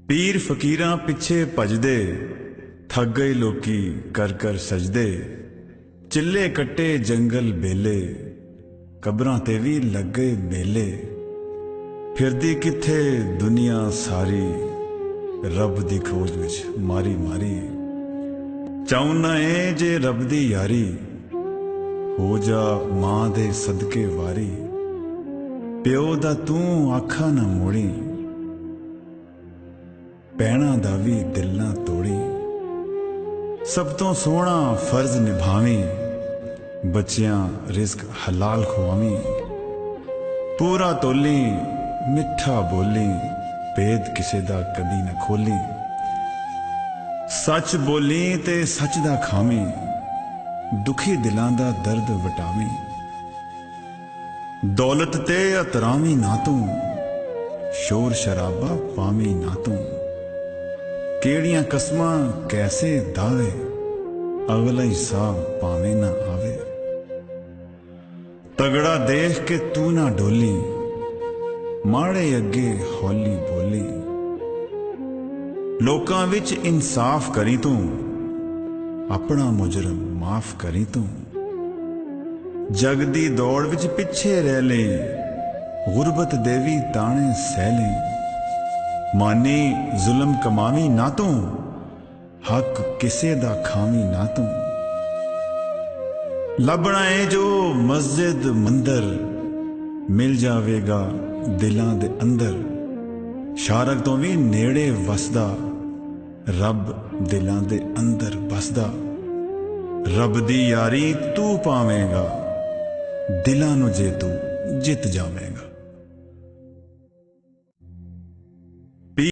पीर फकीरां पिछे भजदे, थक गए लोकी कर कर सजदे। चिल्ले कट्टे जंगल बेले, कबरां ते भी लग गए मेले। फिरदी किथे दुनिया सारी, रब दी खोज विच मारी मारी। चाहुना ए जे रब दी यारी, हो जा मां दे सदके वारी। प्यो दा तूं आखा ना मोड़ी, भैणां दा भी दिल ना तोड़ी। सब तो सोहना फर्ज निभावी, बच्चियां रिस्क हलाल खुआवी। पूरा तोली मिठा बोली, भेद किसे दा कदी न खोली। सच बोली ते सच दा खावी, दुखी दिलां दा दर्द वटावी। दौलत ते अतरावी ना तू, शोर शराबा पावी ना तू। केड़ियां कसमां कैसे दावे, अगला हिसाब पावे ना आवे। तगड़ा देख के तू ना डोली, माड़े अगे हौली बोली। लोकां विच इंसाफ करी तू, अपना मुजरम माफ करी तू। जग दी दौड़ विच पिछे रह ले, गुरबत देवी ताने सह ले। मानी जुल्म कमावी ना तू, हक किसे दा खावी ना तू। लभना है जो मस्जिद मंदिर, मिल जावेगा दिलां दे अंदर। शारक तो भी नेड़े वसदा, रब दिलां दे अंदर बसदा। रब दी यारी तू पावेगा, दिलां नू जे तू जित जावेगा।